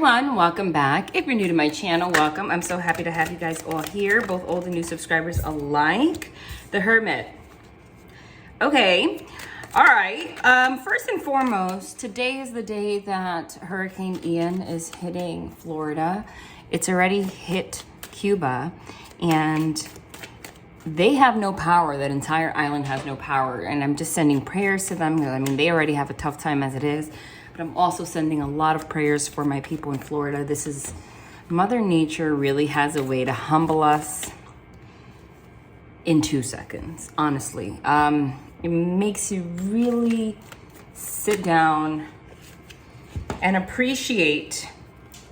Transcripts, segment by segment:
everyone, welcome back. If you're new to my channel, welcome. I'm so happy to have you guys all here, both old and new subscribers alike. The Hermit. Okay, all right. First and foremost, today is the day that Hurricane Ian is hitting Florida. It's already hit Cuba, and they have no power. That entire island has no power, and I'm just sending prayers to them. I mean, they already have a tough time as it is. But I'm also sending a lot of prayers for my people in Florida. This is, Mother Nature really has a way to humble us in 2 seconds, honestly. It makes you really sit down and appreciate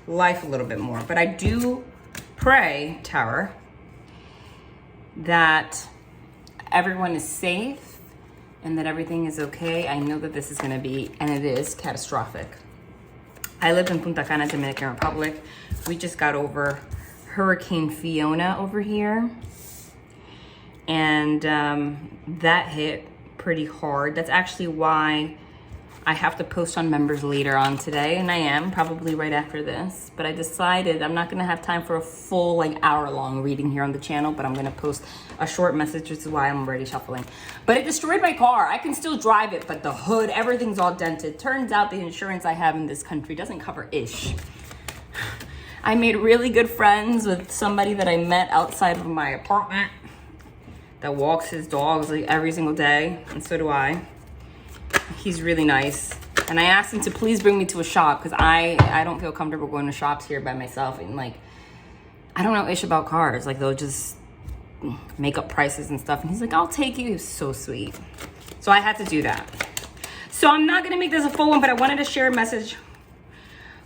life a little bit more. But I do pray, Tower, that everyone is safe and that everything is okay. I know that this is gonna be, and it is, catastrophic. I live in Punta Cana, Dominican Republic. We just got over Hurricane Fiona over here. And that hit pretty hard. That's actually why I have to post on members later on today, and I am probably right after this. But I decided I'm not gonna have time for a full hour-long reading here on the channel, but I'm gonna post a short message, which is why I'm already shuffling. But it destroyed my car. I can still drive it, but the hood, everything's all dented. Turns out the insurance I have in this country doesn't cover ish. I made really good friends with somebody that I met outside of my apartment that walks his dogs every single day, and so do I. He's really nice. And I asked him to please bring me to a shop because I don't feel comfortable going to shops here by myself. And I don't know ish about cars. They'll just make up prices and stuff. And he's like, I'll take you. He was so sweet. So I had to do that. So I'm not going to make this a full one, but I wanted to share a message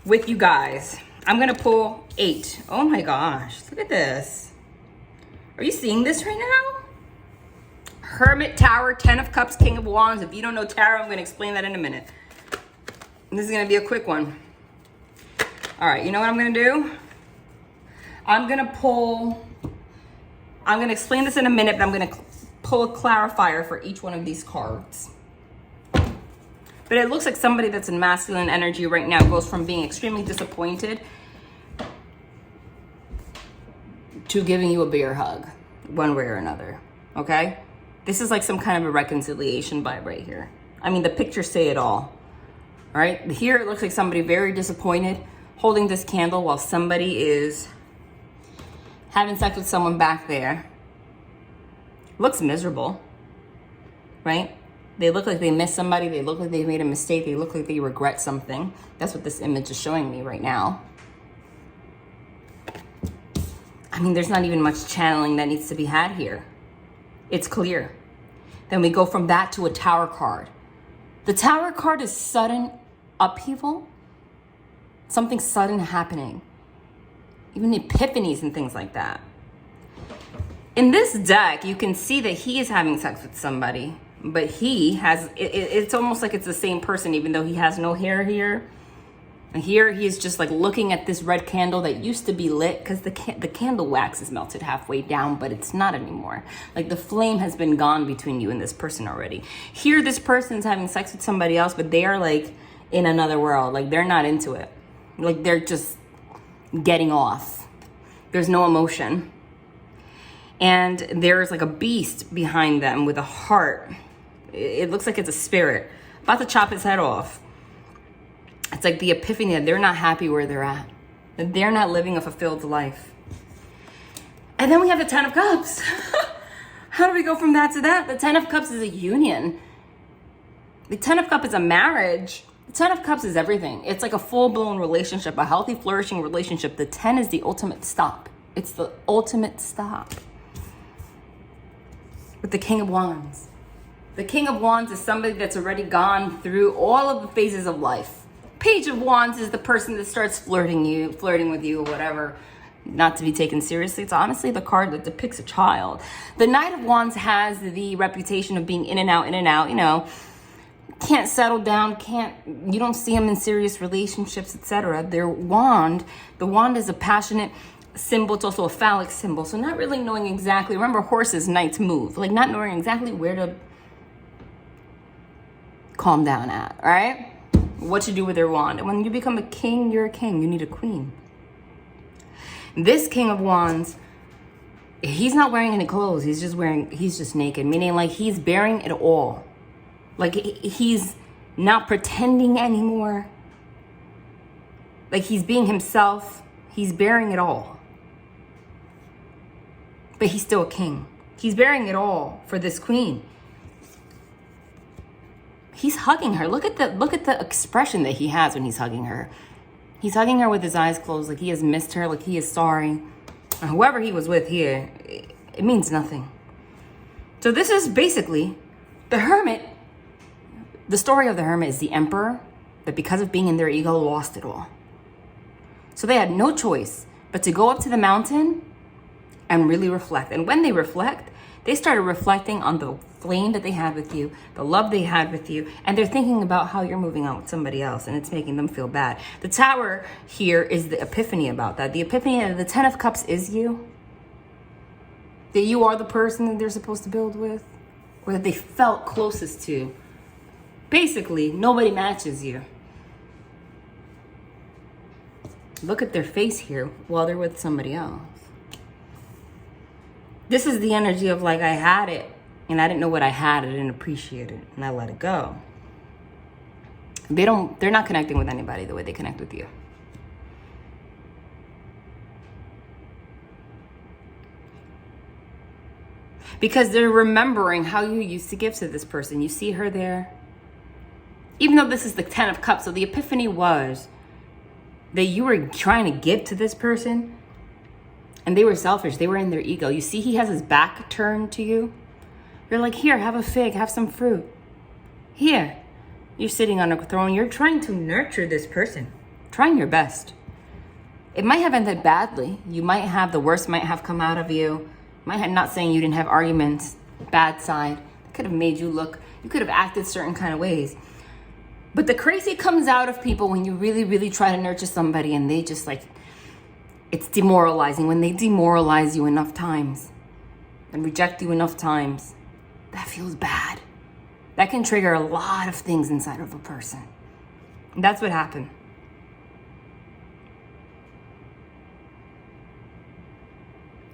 with you guys. I'm going to pull 8. Oh my gosh. Look at this. Are you seeing this right now? Hermit, Tower, 10 of Cups, King of Wands. If you don't know tarot, I'm going to explain that in a minute. And this is going to be a quick one. All right, you know what I'm going to do? I'm going to explain this in a minute, but I'm going to pull a clarifier for each one of these cards. But it looks like somebody that's in masculine energy right now goes from being extremely disappointed to giving you a bear hug, one way or another, okay? This is like some kind of a reconciliation vibe right here. I mean, the pictures say it all right? Here it looks like somebody very disappointed holding this candle while somebody is having sex with someone back there. Looks miserable, right? They look like they missed somebody. They look like they made a mistake. They look like they regret something. That's what this image is showing me right now. I mean, there's not even much channeling that needs to be had here. It's clear. Then we go from that to a Tower card. The Tower card is sudden upheaval. Something sudden happening. Even epiphanies and things like that. In this deck, you can see that he is having sex with somebody, but he has, it's almost like it's the same person, even though he has no hair here. And here he is just like looking at this red candle that used to be lit, because the candle wax is melted halfway down, but it's not anymore. Like the flame has been gone between you and this person already. Here, this person's having sex with somebody else, but they are like in another world. Like they're not into it. Like they're just getting off. There's no emotion. And there's like a beast behind them with a heart. It looks like it's a spirit about to chop his head off. It's like the epiphany that they're not happy where they're at. That they're not living a fulfilled life. And then we have the 10 of Cups. How do we go from that to that? The 10 of Cups is a union. The 10 of Cups is a marriage. The 10 of Cups is everything. It's like a full-blown relationship, a healthy, flourishing relationship. The 10 is the ultimate stop. It's the ultimate stop. With the King of Wands. The King of Wands is somebody that's already gone through all of the phases of life. Page of Wands is the person that starts flirting with you or whatever, not to be taken seriously. It's honestly the card that depicts a child. The Knight of Wands has the reputation of being in and out, you know, can't settle down, you don't see them in serious relationships, etc. The wand is a passionate symbol. It's also a phallic symbol. So not really knowing exactly, remember horses, knights move, like not knowing exactly where to calm down at, all right? what to do with their wand. And when you become a king, you're a king. You need a queen. This King of Wands, he's not wearing any clothes. He's just naked, meaning like he's bearing it all. Like he's not pretending anymore. Like he's being himself. He's bearing it all. But he's still a king. He's bearing it all for this queen. He's hugging her. Look at the expression that he has when he's hugging her. He's hugging her with his eyes closed, like he has missed her, like he is sorry. And whoever he was with here, it means nothing. So this is basically the hermit. The story of the hermit is the emperor that because of being in their ego lost it all. So they had no choice but to go up to the mountain and really reflect. And when they reflect, they started reflecting on the flame that they had with you, the love they had with you, and they're thinking about how you're moving on with somebody else, and it's making them feel bad. The Tower here is the epiphany about that. The epiphany of the Ten of Cups is you. That you are the person that they're supposed to build with, or that they felt closest to. Basically, nobody matches you. Look at their face here while they're with somebody else. This is the energy of like, I had it and I didn't know what I had. I didn't appreciate it and I let it go. They're not connecting with anybody the way they connect with you. Because they're remembering how you used to give to this person. You see her there. Even though this is the Ten of Cups, so the epiphany was that you were trying to give to this person and they were selfish. They were in their ego. You see he has his back turned to you. You're like, here, have a fig, have some fruit. Here, you're sitting on a throne. You're trying to nurture this person, trying your best. It might have ended badly. You might have, the worst might have come out of you. Might have, not saying you didn't have arguments, bad side. It could have made you look, you could have acted certain kind of ways. But the crazy comes out of people when you really, really try to nurture somebody and they just like, it's demoralizing. When they demoralize you enough times and reject you enough times, that feels bad. That can trigger a lot of things inside of a person. And that's what happened.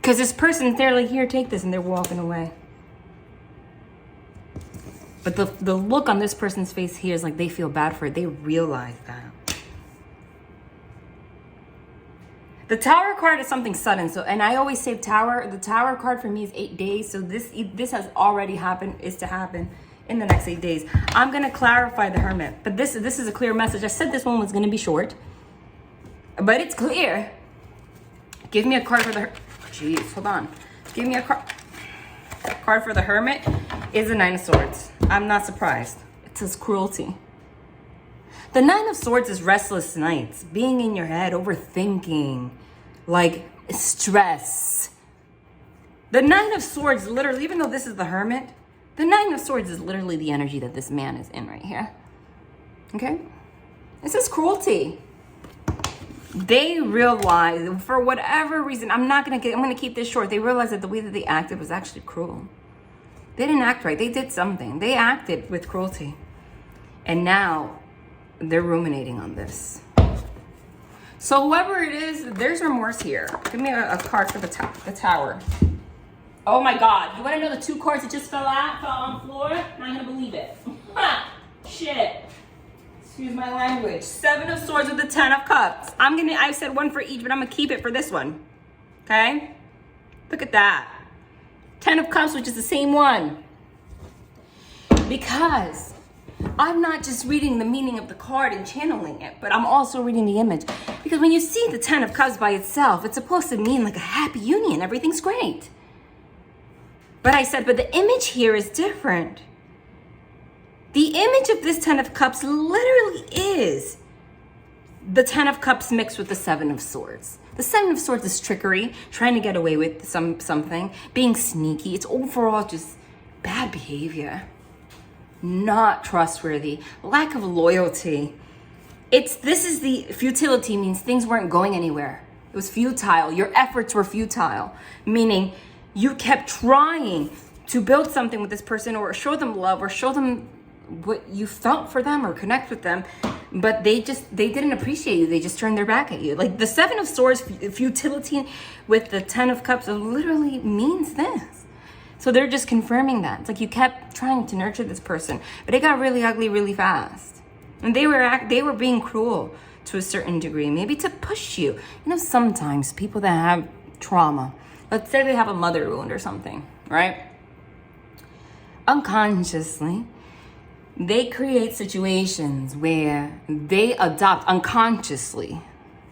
Because this person, they're like, here, take this, and they're walking away. But the look on this person's face here is like they feel bad for it. They realize that. The Tower card is something sudden. So, and I always say the Tower card for me is 8 days. So this has already happened, is to happen in the next 8 days. I'm going to clarify the Hermit. But this is a clear message. I said this one was going to be short. But it's clear. Give me a card for the... Jeez, hold on. Give me a card for the Hermit is the Nine of Swords. I'm not surprised. It says cruelty. The Nine of Swords is restless nights, being in your head, overthinking, like stress. The Nine of Swords literally, even though this is the Hermit, the Nine of Swords is literally the energy that this man is in right here. Okay? This is cruelty. They realize, for whatever reason, I'm gonna keep this short. They realized that the way that they acted was actually cruel. They didn't act right. They did something. They acted with cruelty. And now they're ruminating on this. So whoever it is, there's remorse here. Give me a card for the Tower. Oh my God. You want to know the 2 cards that just fell on the floor? Not gonna believe it. Shit. Excuse my language. 7 of Swords with the 10 of Cups. I said 1 for each, but I'm gonna keep it for this one. Okay? Look at that. 10 of Cups, which is the same one. Because I'm not just reading the meaning of the card and channeling it, but I'm also reading the image. Because when you see the 10 of Cups by itself, it's supposed to mean like a happy union. Everything's great. But I said, but the image here is different. The image of this 10 of Cups literally is the 10 of Cups mixed with the 7 of Swords. The 7 of Swords is trickery, trying to get away with something, being sneaky. It's overall just bad behavior, not trustworthy, lack of loyalty. This is the futility, means things weren't going anywhere. It was futile. Your efforts were futile, meaning you kept trying to build something with this person or show them love or show them what you felt for them or connect with them, but they didn't appreciate you. They just turned their back at you. Like the Seven of Swords, futility with the Ten of Cups, literally means this. So they're just confirming that. It's like you kept trying to nurture this person, but it got really ugly really fast. And they were being cruel to a certain degree, maybe to push you. You know, sometimes people that have trauma, let's say they have a mother wound or something, right? Unconsciously, they create situations where they adopt unconsciously.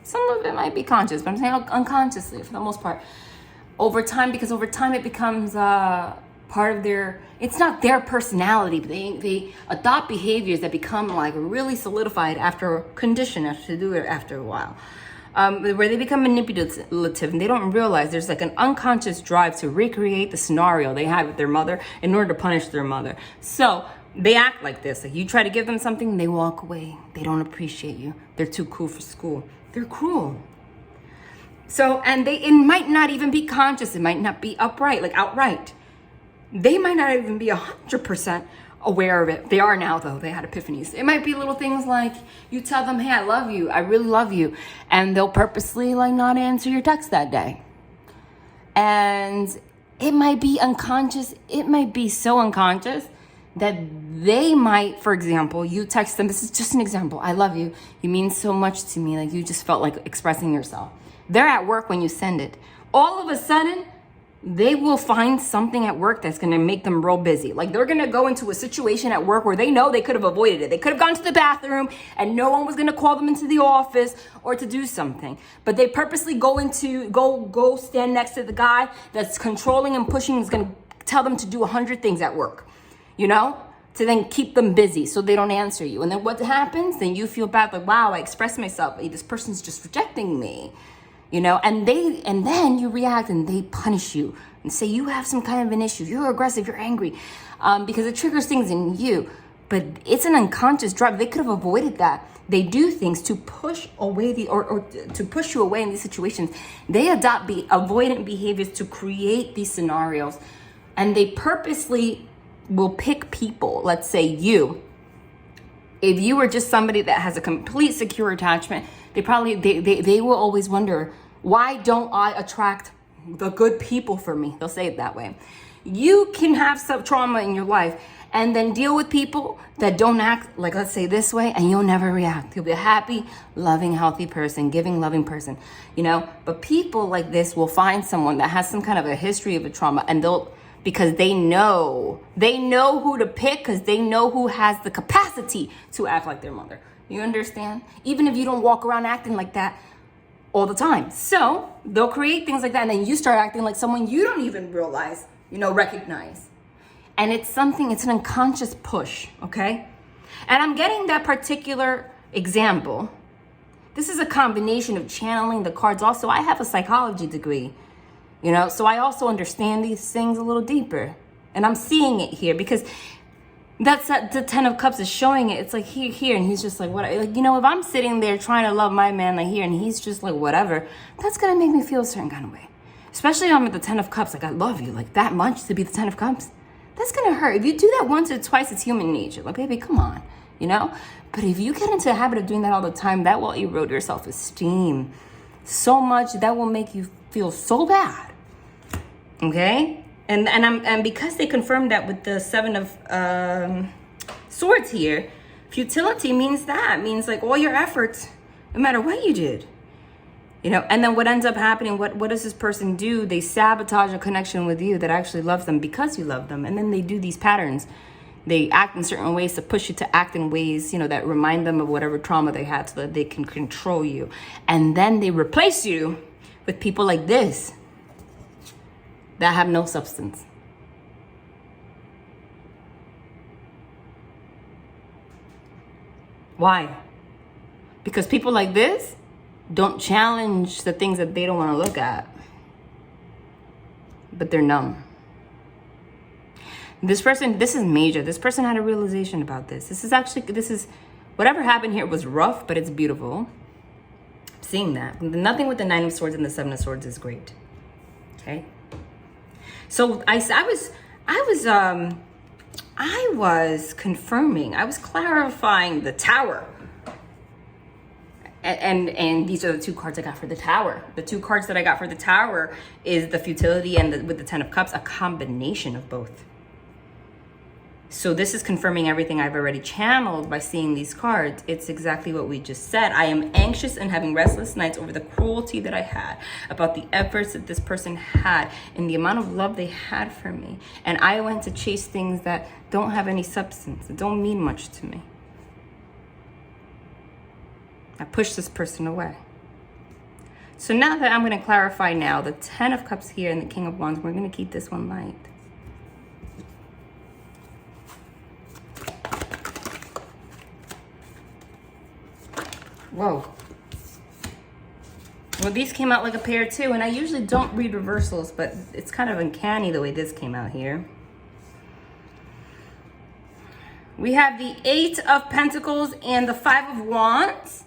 Some of it might be conscious, but I'm saying unconsciously for the most part. Over time, because over time it becomes part of their, it's not their personality, but they adopt behaviors that become like really solidified after condition, to do it after a while. Where they become manipulative and they don't realize there's like an unconscious drive to recreate the scenario they had with their mother in order to punish their mother. So they act like this. Like you try to give them something, they walk away. They don't appreciate you. They're too cool for school. They're cruel. So, and it might not even be conscious. It might not be upright, like outright. They might not even be 100% aware of it. They are now, though. They had epiphanies. It might be little things like you tell them, hey, I love you. I really love you. And they'll purposely like not answer your text that day. And it might be unconscious. It might be so unconscious that they might, for example, you text them. This is just an example. I love you. You mean so much to me. Like you just felt like expressing yourself. They're at work when you send it. All of a sudden, they will find something at work that's going to make them real busy. Like they're going to go into a situation at work where they know they could have avoided it. They could have gone to the bathroom and no one was going to call them into the office or to do something. But they purposely go stand next to the guy that's controlling and pushing, is going to tell them to do 100 things at work, you know, to then keep them busy so they don't answer you. And then what happens? Then you feel bad, like, wow, I expressed myself. This person's just rejecting me. You know, and then you react and they punish you and say you have some kind of an issue. You're aggressive, you're angry, because it triggers things in you. But it's an unconscious drive. They could have avoided that. They do things to push away or to push you away in these situations. They adopt avoidant behaviors to create these scenarios, and they purposely will pick people. Let's say you. If you were just somebody that has a complete secure attachment, they will always wonder, why don't I attract the good people for me? They'll say it that way. You can have some trauma in your life and then deal with people that don't act like, let's say this way, and you'll never react. You'll be a happy, loving, healthy person, giving, loving person, you know? But people like this will find someone that has some kind of a history of a trauma, and because they know who to pick, because they know who has the capacity to act like their mother. You understand? Even if you don't walk around acting like that all the time. So they'll create things like that, and then you start acting like someone you don't even realize, recognize. And it's an unconscious push, okay? And I'm getting that particular example. This is a combination of channeling the cards. Also, I have a psychology degree, so I also understand these things a little deeper. And I'm seeing it here because the Ten of Cups is showing it. It's like here, and he's just like, what? Like, if I'm sitting there trying to love my man like here, and he's just like, whatever, that's gonna make me feel a certain kind of way. Especially if I'm at the Ten of Cups, like I love you like that much to be the Ten of Cups. That's gonna hurt. If you do that once or twice, it's human nature. Like, baby, come on, But if you get into the habit of doing that all the time, that will erode your self-esteem so much. That will make you feel so bad. Okay? And because they confirmed that with the Seven of Swords here, futility means like all your efforts, no matter what you did, and then what ends up happening, what does this person do? They sabotage a connection with you that actually loves them because you love them. And then they do these patterns. They act in certain ways to push you to act in ways, that remind them of whatever trauma they had so that they can control you. And then they replace you with people like this that have no substance. Why? Because people like this don't challenge the things that they don't want to look at. But they're numb. This is major. This person had a realization about this. This is whatever happened here was rough, but it's beautiful. Seeing that. Nothing with the Nine of Swords and the Seven of Swords is great. Okay? So I was confirming, I was clarifying the Tower And these are the two cards I got for the Tower. The two cards that I got for the Tower is the futility and with the Ten of Cups, a combination of both. So this is confirming everything I've already channeled by seeing these cards. It's exactly what we just said. I am anxious and having restless nights over the cruelty that I had, about the efforts that this person had, and the amount of love they had for me. And I went to chase things that don't have any substance, that don't mean much to me. I pushed this person away. So now that I'm going to clarify now, the Ten of Cups here and the King of Wands, we're going to keep this one light. Whoa. Well, these came out like a pair too, and I usually don't read reversals, but it's kind of uncanny the way this came out here. We have the Eight of Pentacles and the Five of Wands,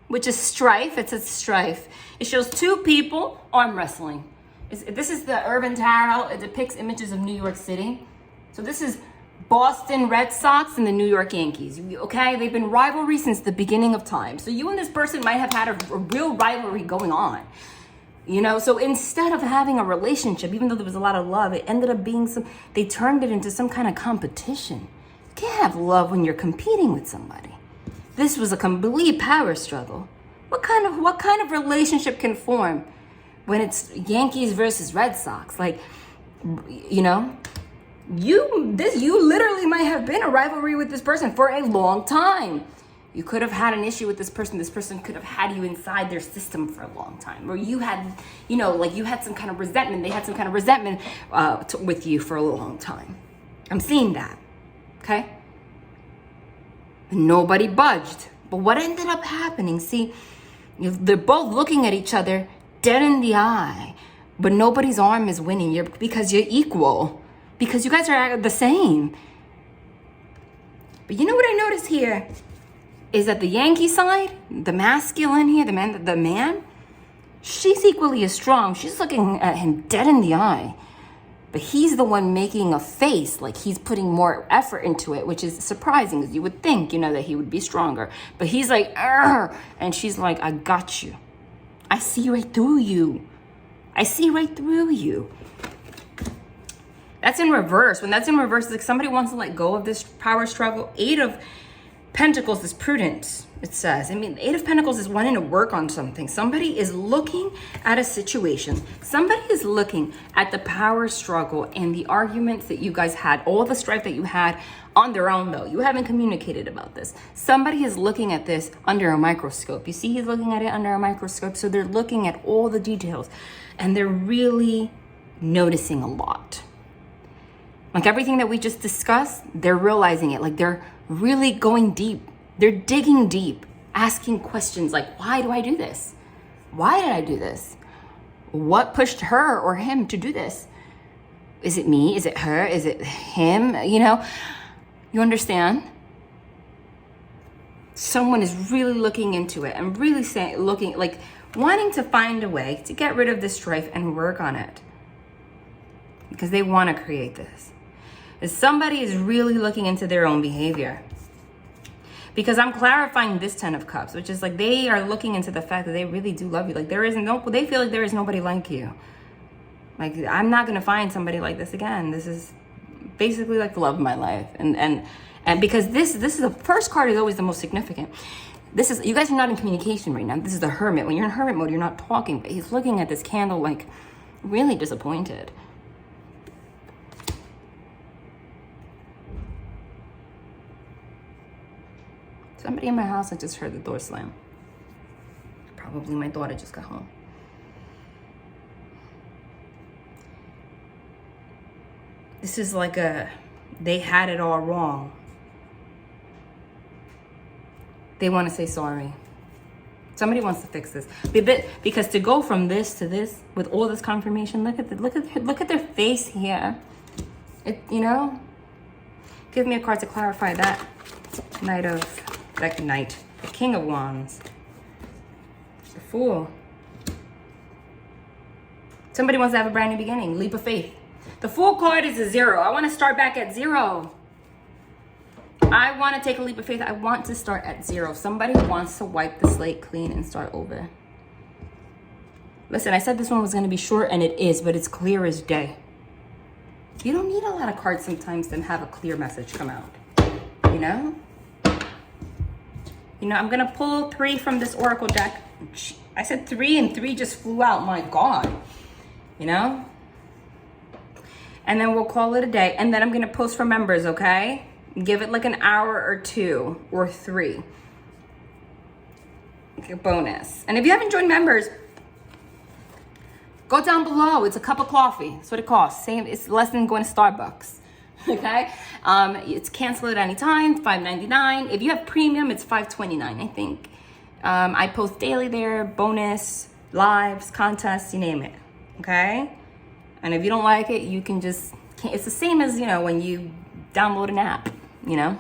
which is strife. It says strife. It shows two people arm wrestling. This is the Urban Tarot. It depicts images of New York City. So this is Boston Red Sox and the New York Yankees, okay? They've been rivalry since the beginning of time. So you and this person might have had a real rivalry going on, you know? So instead of having a relationship, even though there was a lot of love, it ended up being they turned it into some kind of competition. You can't have love when you're competing with somebody. This was a complete power struggle. What kind of relationship can form when it's Yankees versus Red Sox? Like, you know? You literally might have been a rivalry with this person for a long time. You could have had an issue with this person. This person could have had you inside their system for a long time. Or you had, you know, like you had some kind of resentment. They had some kind of resentment with you for a long time. I'm seeing that, okay? And nobody budged. But what ended up happening, see, they're both looking at each other dead in the eye, but nobody's arm is winning because you're equal. Because you guys are the same. But you know what I noticed here is that the Yankee side, the masculine here, the man, she's equally as strong. She's looking at him dead in the eye. But he's the one making a face, like he's putting more effort into it, which is surprising because you would think, you know, that he would be stronger. But he's like, argh, and she's like, I got you. I see right through you. I see right through you. That's in reverse. When that's in reverse, it's like somebody wants to let go of this power struggle. Eight of Pentacles is prudence, it says. I mean, Eight of Pentacles is wanting to work on something. Somebody is looking at a situation. Somebody is looking at the power struggle and the arguments that you guys had, all the strife that you had on their own, though. You haven't communicated about this. Somebody is looking at this under a microscope. You see, he's looking at it under a microscope. So they're looking at all the details and they're really noticing a lot. Like everything that we just discussed, they're realizing it. Like they're really going deep. They're digging deep, asking questions like, why do I do this? Why did I do this? What pushed her or him to do this? Is it me? Is it her? Is it him? You know, you understand? Someone is really looking into it and really looking, like wanting to find a way to get rid of this strife and work on it. Because they want to create this. Somebody is really looking into their own behavior. Because I'm clarifying this Ten of Cups, which is like they are looking into the fact that they really do love you. Like they feel like there is nobody like you. Like I'm not gonna find somebody like this again. This is basically like the love of my life. And because this is the first card is always the most significant. This is, you guys are not in communication right now. This is the Hermit. When you're in Hermit mode, you're not talking, but he's looking at this candle like really disappointed. Somebody in my house, I just heard the door slam. Probably my daughter just got home. This is like they had it all wrong. They want to say sorry. Somebody wants to fix this. Because to go from this to this with all this confirmation, look at their face here. You know? Give me a card to clarify that. The King of Wands. The Fool. Somebody wants to have a brand new beginning. Leap of faith. The Fool card is a 0. I want to start back at 0. I want to take a leap of faith. I want to start at 0. Somebody wants to wipe the slate clean and start over. Listen, I said this one was going to be short, and it is, but it's clear as day. You don't need a lot of cards sometimes to have a clear message come out. You know? You know, I'm going to pull 3 from this Oracle deck. I said 3 and 3 just flew out. My God. You know? And then we'll call it a day. And then I'm going to post for members, okay? Give it like an hour or 2 or 3. Okay, bonus. And if you haven't joined members, go down below. It's a cup of coffee. That's what it costs. Same. It's less than going to Starbucks. Okay? It's cancel at any time. $5.99. If you have premium, it's $5.29, I think. I post daily there. Bonus, lives, contests, you name it. Okay? And if you don't like it, you can just... It's the same as, you know, when you download an app, you know?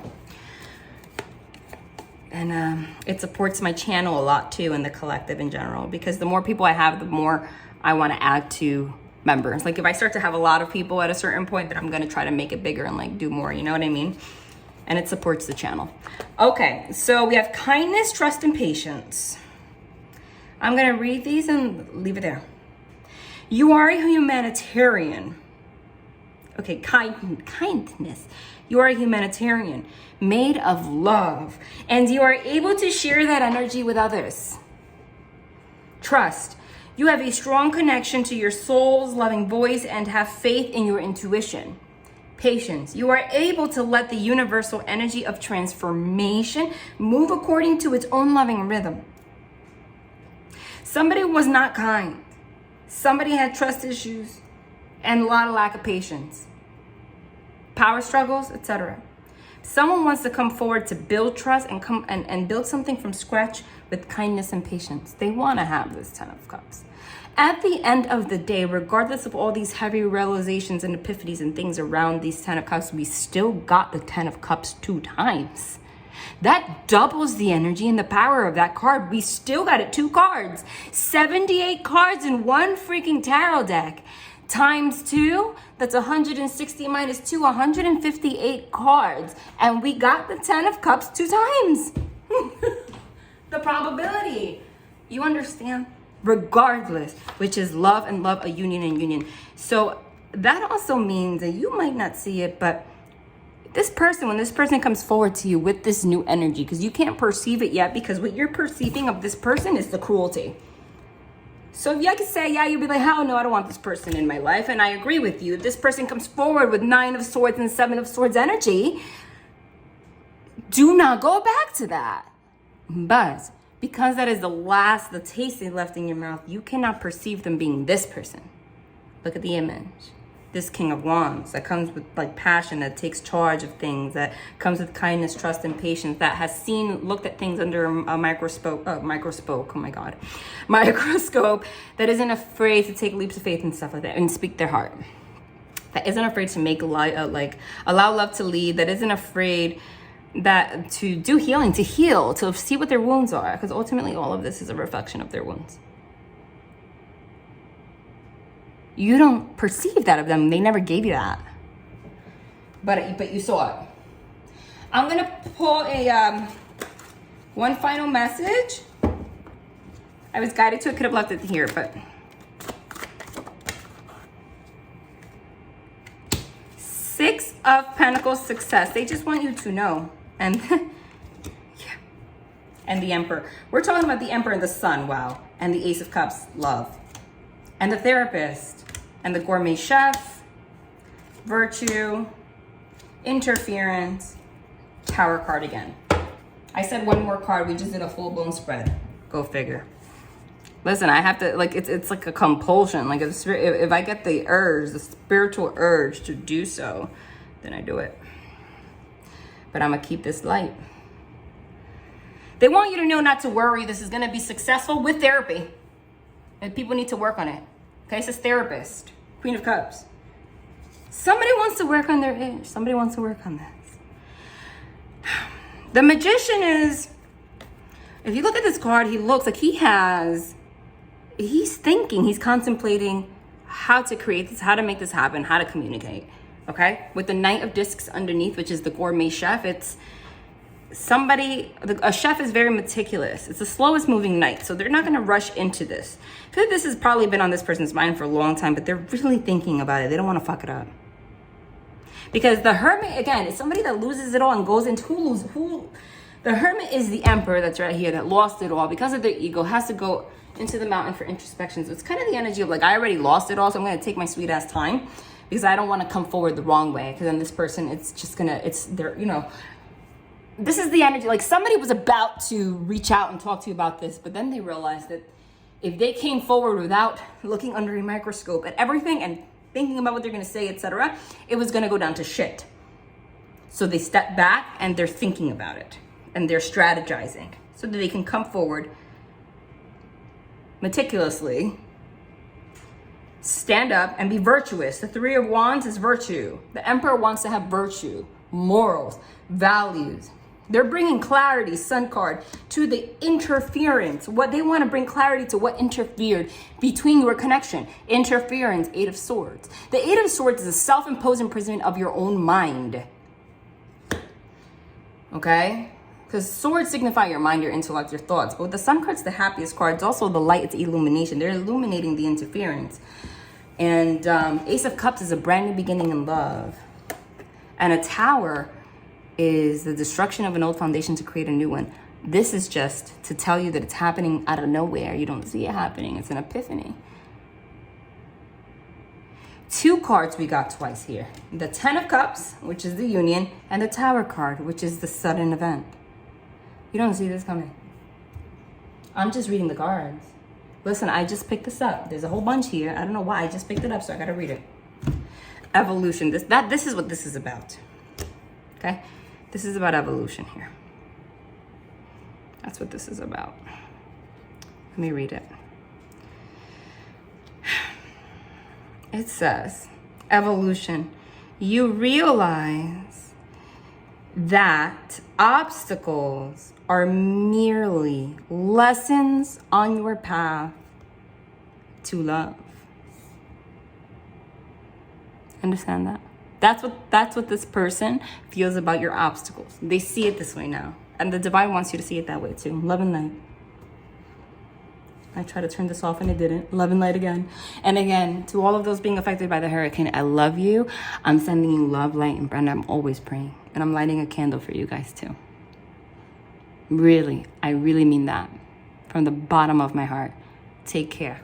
And it supports my channel a lot, too, and the collective in general. Because the more people I have, the more I want to add to members. Like if I start to have a lot of people at a certain point, then I'm going to try to make it bigger and like do more, you know what I mean? And it supports the channel. Okay, so we have kindness, trust, and patience. I'm going to read these and leave it there. You are a humanitarian. Okay, kindness. You are a humanitarian made of love, and you are able to share that energy with others. Trust. You have a strong connection to your soul's loving voice and have faith in your intuition. Patience. You are able to let the universal energy of transformation move according to its own loving rhythm. Somebody was not kind. Somebody had trust issues and a lot of lack of patience. Power struggles, etc. Someone wants to come forward to build trust and build something from scratch with kindness and patience. They want to have this 10 of Cups. At the end of the day, regardless of all these heavy realizations and epiphanies and things around these 10 of Cups, we still got the 10 of Cups 2 times. That doubles the energy and the power of that card. We still got it 2 cards. 78 cards in one freaking tarot deck. Times 2, that's 160 minus 2, 158 cards. And we got the 10 of Cups 2 times. The probability. You understand? Regardless, which is love and love, a union and union. So that also means that you might not see it, but this person, when this person comes forward to you with this new energy, because you can't perceive it yet, because what you're perceiving of this person is the cruelty. So if I could say, yeah, you'd be like, hell no, I don't want this person in my life. And I agree with you. If this person comes forward with 9 of Swords and 7 of Swords energy, do not go back to that. But because that is the taste they left in your mouth, you cannot perceive them being this person. Look at the image. This King of Wands that comes with like passion, that takes charge of things, that comes with kindness, trust, and patience, that has looked at things under a microscope, that isn't afraid to take leaps of faith and stuff like that and speak their heart. That isn't afraid to make allow love to lead, that isn't afraid that to do healing, to heal, to see what their wounds are, because ultimately all of this is a reflection of their wounds. You don't perceive that of them. They never gave you that. But you saw it. I'm going to pull a one final message. I was guided to it. Could have left it here, but... Six of Pentacles, success. They just want you to know. And yeah. And the Emperor. We're talking about the Emperor and the Sun. Wow. And the Ace of Cups, love. And the Therapist. And the Gourmet Chef, Virtue, Interference, Tower card again. I said one more card. We just did a full-blown spread. Go figure. Listen, I have to, like, it's like a compulsion. Like, if I get the urge, the spiritual urge to do so, then I do it. But I'm going to keep this light. They want you to know not to worry. This is going to be successful with therapy. And people need to work on it. Okay, it says therapist, Queen of Cups. Somebody wants to work on their image. Somebody wants to work on this. The Magician is, if you look at this card, he looks like he's thinking, he's contemplating how to create this, how to make this happen, how to communicate. Okay, with the Knight of Discs underneath, which is the Gourmet Chef, a chef is very meticulous. It's the slowest moving night, so they're not going to rush into this. I feel like this has probably been on this person's mind for a long time, but they're really thinking about it. They don't want to fuck it up. Because the hermit, again, is somebody that loses it all and goes into who. The hermit is the emperor that's right here that lost it all because of their ego, has to go into the mountain for introspection. So it's kind of the energy of like, I already lost it all, so I'm going to take my sweet ass time because I don't want to come forward the wrong way. Because then this person, this is the energy. Like somebody was about to reach out and talk to you about this, but then they realized that if they came forward without looking under a microscope at everything and thinking about what they're going to say, etc., it was going to go down to shit. So they step back and they're thinking about it and they're strategizing so that they can come forward meticulously, stand up and be virtuous. The Three of Wands is virtue. The Emperor wants to have virtue, morals, values. They're bringing clarity, Sun card, to the interference. What they want to bring clarity to what interfered between your connection. Interference, Eight of Swords. The Eight of Swords is a self-imposed imprisonment of your own mind. Okay? Because swords signify your mind, your intellect, your thoughts. But with the Sun card's the happiest card. It's also the light, it's illumination. They're illuminating the interference. And Ace of Cups is a brand new beginning in love. And a Tower is the destruction of an old foundation to create a new one. This is just to tell you that it's happening out of nowhere. You don't see it happening. It's an epiphany. Two cards we got twice here. The Ten of Cups, which is the union, and the Tower card, which is the sudden event. You don't see this coming. I'm just reading the cards. Listen, I just picked this up. There's a whole bunch here. I don't know why. I just picked it up, so I got to read it. Evolution. This is what this is about. Okay? This is about evolution here. That's what this is about. Let me read it. It says, evolution. You realize that obstacles are merely lessons on your path to love. Understand that? That's what this person feels about your obstacles. They see it this way now. And the divine wants you to see it that way too. Love and light. I tried to turn this off and it didn't. Love and light again. And again, to all of those being affected by the hurricane, I love you. I'm sending you love, light, and Brenda. I'm always praying. And I'm lighting a candle for you guys too. Really, I really mean that. From the bottom of my heart. Take care.